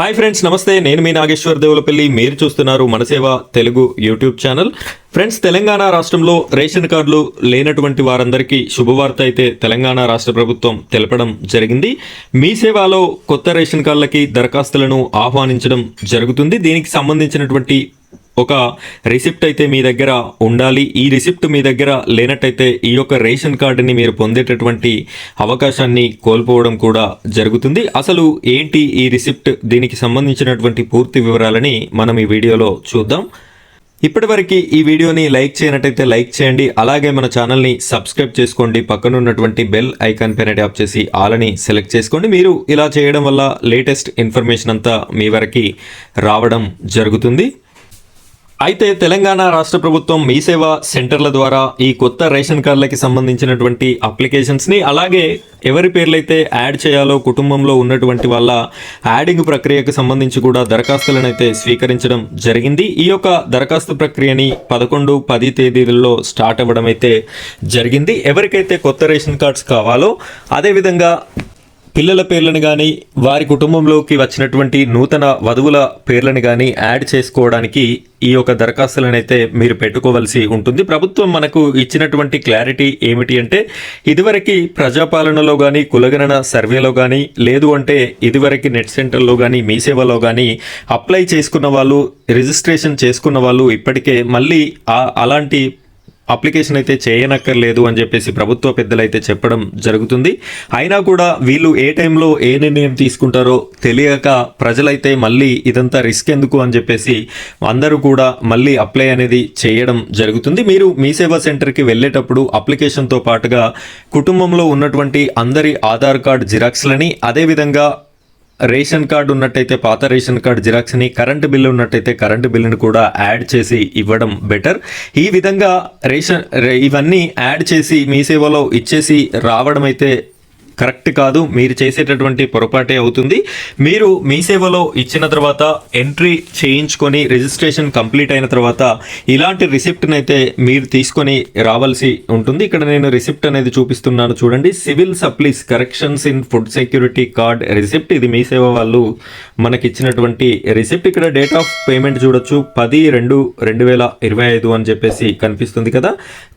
Hi friends, నమస్తే. నేను మీ నాగేశ్వర్ దేవులపల్లి. మీరు చూస్తున్నారు మన సేవ Telugu YouTube channel. Friends, Telangana రాష్ట్రంలో రేషన్ కార్డులు లేనటువంటి వారందరికీ శుభవార్త అయితే తెలంగాణ రాష్ట్ర ప్రభుత్వం తెలపడం జరిగింది. మీ సేవలో కొత్త రేషన్ కార్డులకి దరఖాస్తులను ఆహ్వానించడం జరుగుతుంది. దీనికి సంబంధించినటువంటి ఒక రిసిప్ట్ అయితే మీ దగ్గర ఉండాలి. ఈ రిసిప్ట్ మీ దగ్గర లేనట్టయితే ఈ యొక్క రేషన్ కార్డుని మీరు పొందేటటువంటి అవకాశాన్ని కోల్పోవడం కూడా జరుగుతుంది. అసలు ఏంటి ఈ రిసిప్ట్, దీనికి సంబంధించినటువంటి పూర్తి వివరాలని మనం ఈ వీడియోలో చూద్దాం. ఇప్పటివరకు ఈ వీడియోని లైక్ చేయనట్టయితే లైక్ చేయండి. అలాగే మన ఛానల్ని సబ్స్క్రైబ్ చేసుకోండి. పక్కన ఉన్నటువంటి బెల్ ఐకాన్ పైన ట్యాప్ చేసి ఆలని సెలెక్ట్ చేసుకోండి. మీరు ఇలా చేయడం వల్ల లేటెస్ట్ ఇన్ఫర్మేషన్ అంతా మీ వరకు రావడం జరుగుతుంది. అయితే తెలంగాణ రాష్ట్ర ప్రభుత్వం మీ సేవా సెంటర్ల ద్వారా ఈ కొత్త రేషన్ కార్డులకి సంబంధించినటువంటి అప్లికేషన్స్ని, అలాగే ఎవరి పేర్లైతే యాడ్ చేయాలో కుటుంబంలో ఉన్నటువంటి వాళ్ళ యాడింగ్ ప్రక్రియకు సంబంధించి కూడా దరఖాస్తులను అయితే స్వీకరించడం జరిగింది. ఈ యొక్క దరఖాస్తు ప్రక్రియని 11-10 తేదీలలో స్టార్ట్ అవ్వడం అయితే జరిగింది. ఎవరికైతే కొత్త రేషన్ కార్డ్స్ కావాలో, అదేవిధంగా పిల్లల పేర్లను కానీ వారి కుటుంబంలోకి వచ్చినటువంటి నూతన వధువుల పేర్లను కానీ యాడ్ చేసుకోవడానికి ఈ యొక్క దరఖాస్తులను అయితే మీరు పెట్టుకోవాల్సి ఉంటుంది. ప్రభుత్వం మనకు ఇచ్చినటువంటి క్లారిటీ ఏమిటి అంటే, ఇదివరకు ప్రజాపాలనలో కానీ, కులగణన సర్వేలో కానీ, లేదు అంటే ఇదివరకు నెట్ సెంటర్లో కానీ, మీ సేవలో కానీ అప్లై చేసుకున్న వాళ్ళు, రిజిస్ట్రేషన్ చేసుకున్న వాళ్ళు ఇప్పటికే మళ్ళీ అలాంటి అప్లికేషన్ అయితే చేయనక్కర్లేదు అని చెప్పేసి ప్రభుత్వ పెద్దలు అయితే చెప్పడం జరుగుతుంది. అయినా కూడా వీళ్ళు ఏ టైంలో ఏ నిర్ణయం తీసుకుంటారో తెలియక ప్రజలైతే మళ్ళీ ఇదంతా రిస్క్ ఎందుకు అని చెప్పేసి అందరూ కూడా మళ్ళీ అప్లై అనేది చేయడం జరుగుతుంది. మీరు మీ సేవా సెంటర్కి వెళ్ళేటప్పుడు అప్లికేషన్తో పాటుగా కుటుంబంలో ఉన్నటువంటి అందరి ఆధార్ కార్డ్ జిరాక్స్లని, అదేవిధంగా రేషన్ కార్డు ఉన్నట్టయితే పాత రేషన్ కార్డు జిరాక్స్ని, కరెంటు బిల్లు ఉన్నట్టయితే కరెంటు బిల్లును కూడా యాడ్ చేసి ఇవ్వడం బెటర్. ఈ విధంగా ఇవన్నీ యాడ్ చేసి మీ సేవలో ఇచ్చేసి రావడం అయితే కరెక్ట్ కాదు. మీరు చేసేటటువంటి పొరపాటే అవుతుంది. మీరు మీ సేవలో ఇచ్చిన తర్వాత ఎంట్రీ చేయించుకొని రిజిస్ట్రేషన్ కంప్లీట్ అయిన తర్వాత ఇలాంటి రిసిప్ట్ని అయితే మీరు తీసుకొని రావాల్సి ఉంటుంది. ఇక్కడ నేను రిసిప్ట్ అనేది చూపిస్తున్నాను చూడండి. Civil supplies corrections in food security card receipt. ఇది మీ సేవ వాళ్ళు మనకి ఇచ్చినటువంటి రిసిప్ట్. ఇక్కడ డేట్ ఆఫ్ పేమెంట్ చూడొచ్చు, 10/2/2025 అని చెప్పేసి కనిపిస్తుంది కదా.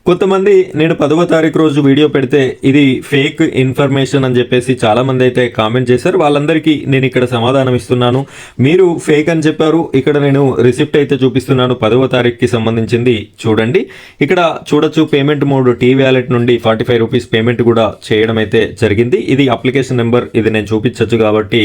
కొంతమంది నేను 10వ తారీఖు రోజు వీడియో పెడితే ఇది ఫేక్ ఇన్ఫర్మేషన్ అని చెప్పేసి చాలా మంది అయితే కామెంట్ చేశారు. వాళ్ళందరికీ నేను ఇక్కడ సమాధానం ఇస్తున్నాను. మీరు ఫేక్ అని చెప్పారు. ఇక్కడ నేను రిసిప్ట్ అయితే చూపిస్తున్నాను 10వ తారీఖుకి సంబంధించింది. చూడండి, ఇక్కడ చూడొచ్చు పేమెంట్ మోడ్ టీ వ్యాలెట్ నుండి 45 రూపీస్ పేమెంట్ కూడా చేయడం అయితే జరిగింది. ఇది అప్లికేషన్ నెంబర్, ఇది నేను చూపించచ్చు కాబట్టి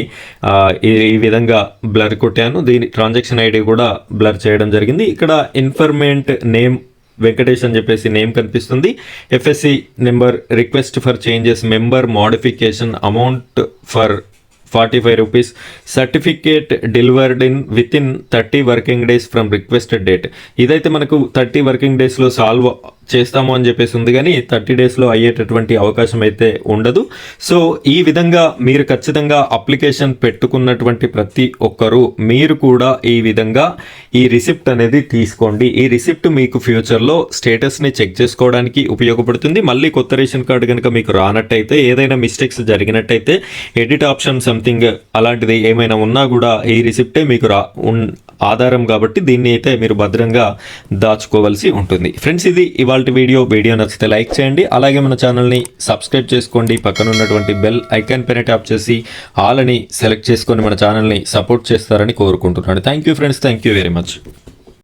ఈ విధంగా బ్లర్ కొట్టాను. దీని ట్రాన్సాక్షన్ ఐడి కూడా బ్లర్ చేయడం జరిగింది. ఇక్కడ ఇన్ఫర్మేంట్ నేమ్ వెంకటేష్ అని చెప్పేసి నేమ్ కనిపిస్తుంది. FSC number, request for changes, member modification, amount for 45 rupees, certificate delivered with in 30 working days from requested date. ఇదైతే మనకు 30 వర్కింగ్ డేస్లో సాల్వ్ చేస్తాము అని చెప్పేసి ఉంది, కానీ 30 డేస్లో అయ్యేటటువంటి అవకాశం అయితే ఉండదు. సో ఈ విధంగా మీరు ఖచ్చితంగా అప్లికేషన్ పెట్టుకున్నటువంటి ప్రతి ఒక్కరూ మీరు కూడా ఈ విధంగా ఈ రిసిప్ట్ అనేది తీసుకోండి. ఈ రిసిప్ట్ మీకు ఫ్యూచర్లో స్టేటస్ని చెక్ చేసుకోవడానికి ఉపయోగపడుతుంది. మళ్ళీ కొత్త రేషన్ కార్డు కనుక మీకు రానట్టయితే, ఏదైనా మిస్టేక్స్ జరిగినట్టయితే, ఎడిట్ ఆప్షన్ సంథింగ్ అలాంటిది ఏమైనా ఉన్నా కూడా ఈ రిసిప్టే మీకు ఆధారం కాబట్టి దీన్ని అయితే మీరు భద్రంగా దాచుకోవాల్సి ఉంటుంది. ఫ్రెండ్స్, ఇది ఇవాళ వీడియో నచ్చితే లైక్ చేయండి. అలాగే మన ఛానల్ని సబ్స్క్రైబ్ చేసుకోండి. పక్కన ఉన్నటువంటి బెల్ ఐకాన్ పైన ట్యాప్ చేసి ఆల్ అని సెలెక్ట్ చేసుకొని మన ఛానల్ని సపోర్ట్ చేస్తారని కోరుకుంటున్నాను. Thank you friends, thank you very much.